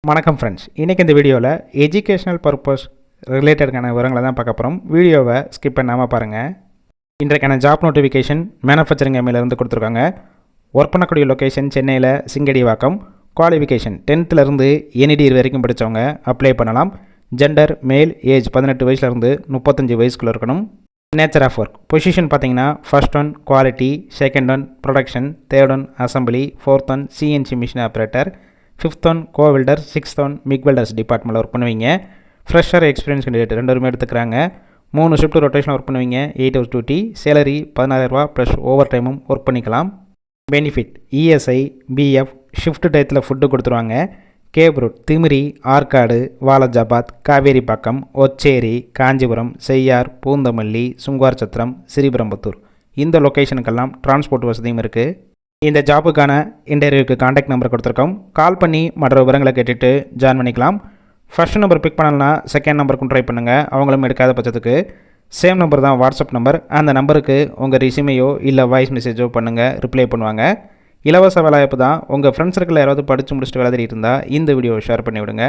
வணக்கம் ஃப்ரெண்ட்ஸ், இன்றைக்கி இந்த வீடியோவில் எஜுகேஷனல் பர்பஸ் ரிலேட்டடுக்கான விவரங்களை தான் பார்க்க போகிறோம். வீடியோவை ஸ்கிப் பண்ணாமல் பாருங்கள். இன்றைக்கான ஜாப் நோட்டிஃபிகேஷன் மேனுஃபேக்சரிங் எம்ஏலேருந்து கொடுத்துருக்காங்க. ஒர்க் பண்ணக்கூடிய லொக்கேஷன் சென்னையில் சிங்கடிவாக்கம். குவாலிஃபிகேஷன் 10th NED வரைக்கும் படித்தவங்க அப்ளை பண்ணலாம். ஜெண்டர் மேல், ஏஜ் 18 வயசுலேருந்து 35 வயசுக்குள்ளே இருக்கணும். நேச்சர் ஆஃப் ஒர்க் பொசிஷன் பார்த்தீங்கன்னா first one quality, second one production, third one assembly, fourth one CNC machine operator, 5th one CO welder, 6th one MIG welders டிபார்ட்மெண்ட்டில் work பண்ணுவீங்க. ஃப்ரெஷர் எக்ஸ்பீரியன்ஸ் கேண்டிடேட் 2 பேருமே எடுத்துக்கிறாங்க. 3 shift rotation work பண்ணுவீங்க. 8 hours duty. Salary 16,000 plus over டைமும் work பண்ணிக்கலாம். Benefit ESI, BF, shift டயத்தில் food கொடுத்துருவாங்க. Gap root Timiri, Arcot, Walajabad, Kaveripakkam, Ocheri, Kanchipuram, செய்யார், பூந்தமல்லி, சுங்குவார் சத்திரம், ஸ்ரீபெரும்புத்தூர் இந்த லொக்கேஷனுக்கெல்லாம் டிரான்ஸ்போர்ட் வசதியும் இருக்குது. இந்த ஜாபுக்கான இன்டர்வியூக்கு காண்டாக்ட் நம்பர் கொடுத்துருக்கோம். கால் பண்ணி மற்ற விவரங்களை கேட்டுட்டு ஜாயின் பண்ணிக்கலாம். ஃபர்ஸ்ட் நம்பர் பிக் பண்ணலன்னா செகண்ட் நம்பருக்கும் ட்ரை பண்ணுங்கள். அவங்களும் எடுக்காத பட்சத்துக்கு சேம் நம்பர் தான் வாட்ஸ்அப் நம்பர். அந்த நம்பருக்கு உங்கள் ரெஸ்யூமையோ இல்லை வாய்ஸ் மெசேஜோ பண்ணுங்கள், ரிப்ளை பண்ணுவாங்க. இலவச வேலைவாய்ப்பு தான். உங்கள் ஃப்ரெண்ட்ஸ் சர்க்கிளில் யாராவது படித்து முடிச்சுட்டு வேலை தேடிட்டு இருந்தால் இந்த வீடியோவை ஷேர் பண்ணி விடுங்க.